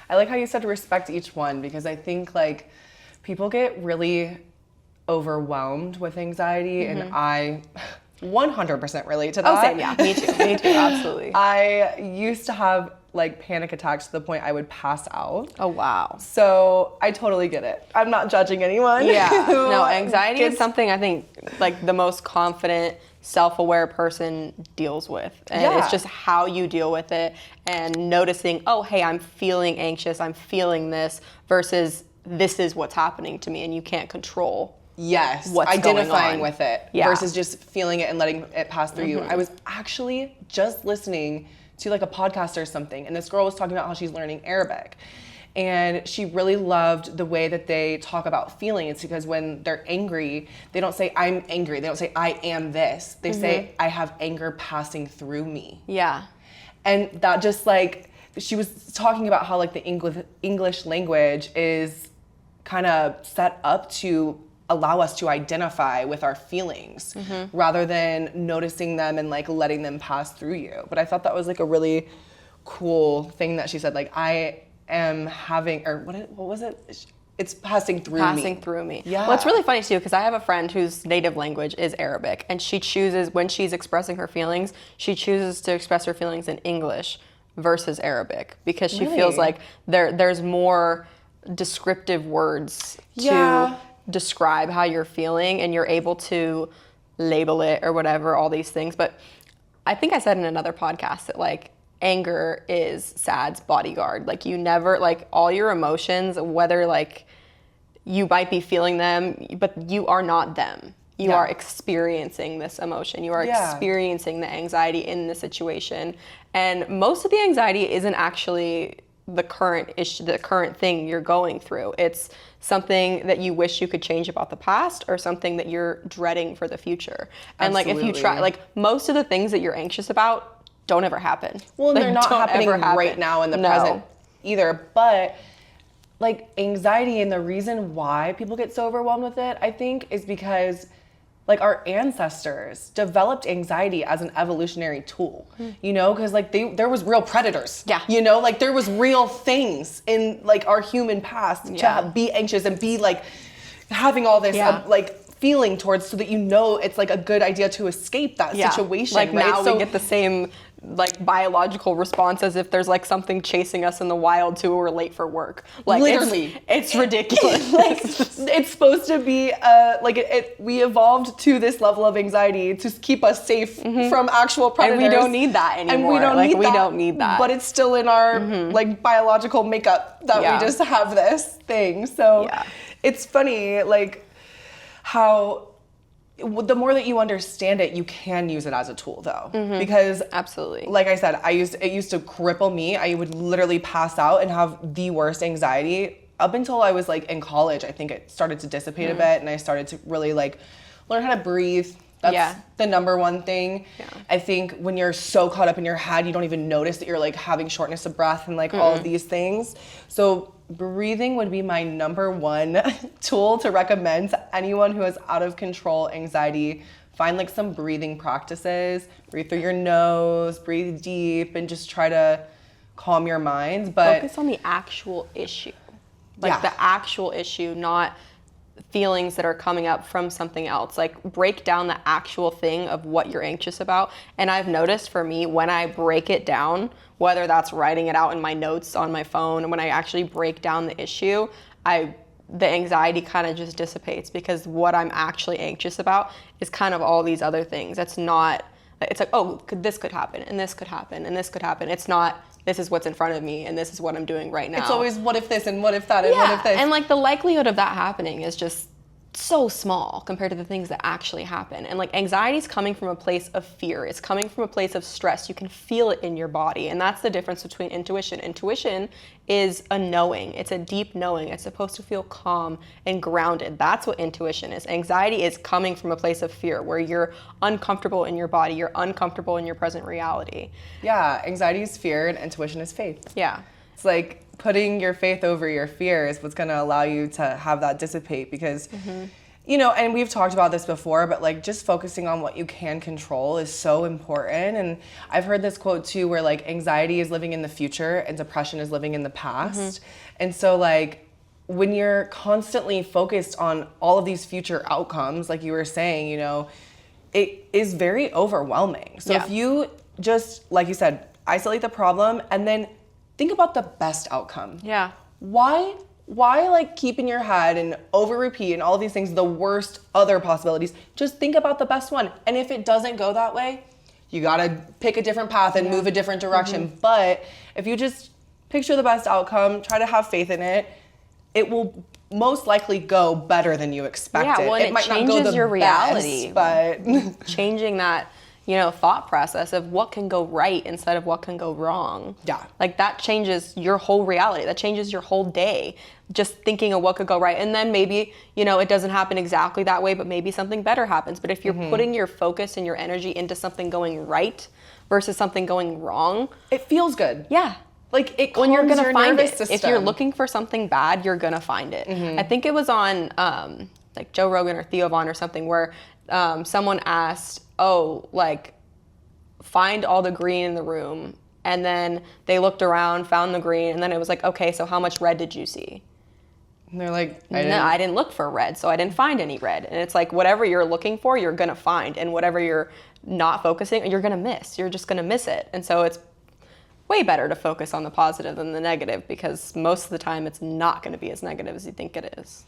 I like how you said to respect each one, because I think like people get really overwhelmed with anxiety, and I 100% relate to that. Oh, same, yeah, me too, absolutely. I used to have like panic attacks to the point I would pass out. Oh, wow. So I totally get it. I'm not judging anyone. Yeah, no, anxiety is something I think like the most confident, self-aware person deals with. And it's just how you deal with it and noticing, oh, hey, I'm feeling anxious, I'm feeling this, versus this is what's happening to me and you can't control. Yes, what's identifying going on with it versus just feeling it and letting it pass through you. I was actually just listening to like a podcast or something, and this girl was talking about how she's learning Arabic. And she really loved the way that they talk about feeling. It's because when they're angry, they don't say, I'm angry. They don't say, I am this. They say, I have anger passing through me. Yeah. And that just like, she was talking about how like the English language is kind of set up to allow us to identify with our feelings rather than noticing them and like letting them pass through you. But I thought that was like a really cool thing that she said, like, I am having, or what was it? It's passing through me. Passing through me. Yeah. Well, it's really funny too, because I have a friend whose native language is Arabic, and she chooses, when she's expressing her feelings, she chooses to express her feelings in English versus Arabic, because she feels like there's more descriptive words to describe how you're feeling, and you're able to label it or whatever, all these things. But I think I said in another podcast that like anger is sad's bodyguard. Like you never, like all your emotions, whether like you might be feeling them, but you are not them. You are experiencing this emotion. You are experiencing the anxiety in the situation. And most of the anxiety isn't actually the current issue, the current thing you're going through. It's something that you wish you could change about the past, or something that you're dreading for the future. And like if you try, like most of the things that you're anxious about don't ever happen. Well, like, they're not happening right now in the present either. But like anxiety, and the reason why people get so overwhelmed with it, I think, is because like our ancestors developed anxiety as an evolutionary tool, you know, because like there was real predators, you know, like there was real things in like our human past to be anxious and be like having all this like feeling towards, so that you know it's like a good idea to escape that situation. Like right? now we get the same like biological response as if there's like something chasing us in the wild too, we're late for work. Like literally, it's ridiculous. Like it's supposed to be like we evolved to this level of anxiety to keep us safe from actual predators. And we don't need that anymore. And we don't need that. But it's still in our like biological makeup that we just have this thing. So it's funny like how the more that you understand it, you can use it as a tool though. Because absolutely, like I said, it used to cripple me. I would literally pass out and have the worst anxiety up until I was like in college. I think it started to dissipate a bit, and I started to really like learn how to breathe. That's the number one thing. I think when you're so caught up in your head, you don't even notice that you're like having shortness of breath and like all of these things. So breathing would be my number one tool to recommend to anyone who has out of control anxiety. Find like some breathing practices, breathe through your nose, breathe deep, and just try to calm your mind. But focus on the actual issue, like the actual issue, not feelings that are coming up from something else. Like break down the actual thing of what you're anxious about. And I've noticed for me, when I break it down, whether that's writing it out in my notes on my phone, and when I actually break down the issue, the anxiety kind of just dissipates, because what I'm actually anxious about is kind of all these other things. It's not, it's like, oh, this could happen, and this could happen, and this could happen. It's not, this is what's in front of me, and this is what I'm doing right now. It's always what if this, and what if that, and what if this. And like the likelihood of that happening is just so small compared to the things that actually happen. And like anxiety is coming from a place of fear. It's coming from a place of stress. You can feel it in your body. And that's the difference between intuition. Intuition is a knowing. It's a deep knowing. It's supposed to feel calm and grounded. That's what intuition is. Anxiety is coming from a place of fear, where you're uncomfortable in your body. You're uncomfortable in your present reality. Yeah, anxiety is fear and intuition is faith. Yeah. It's like putting your faith over your fear is what's going to allow you to have that dissipate, because you know, and we've talked about this before, but like just focusing on what you can control is so important. And I've heard this quote too, where like anxiety is living in the future and depression is living in the past. And so like when you're constantly focused on all of these future outcomes, like you were saying, you know, it is very overwhelming. So if you just, like you said, isolate the problem and then think about the best outcome. Yeah. Why like keep in your head and over repeat and all of these things, the worst other possibilities? Just think about the best one. And if it doesn't go that way, you gotta pick a different path and move a different direction. But if you just picture the best outcome, try to have faith in it, it will most likely go better than you expected. Yeah, well, and it might not changes go the your reality. best, but Changing that, you know, thought process of what can go right instead of what can go wrong. Yeah. Like that changes your whole reality. That changes your whole day. Just thinking of what could go right. And then maybe, you know, it doesn't happen exactly that way, but maybe something better happens. But if you're putting your focus and your energy into something going right versus something going wrong, it feels good. yeah. Like it When you're calms gonna your find nervous it. system. If you're looking for something bad, you're gonna find it. I think it was on like Joe Rogan or Theo Vaughn or something where someone asked, oh, like find all the green in the room. And then they looked around, found the green, and then it was like, okay, so how much red did you see? And they're like, I didn't look for red, so I didn't find any red. And it's like whatever you're looking for, you're gonna find, and whatever you're not focusing, you're gonna miss. You're just gonna miss it. And so it's way better to focus on the positive than the negative because most of the time it's not gonna be as negative as you think it is.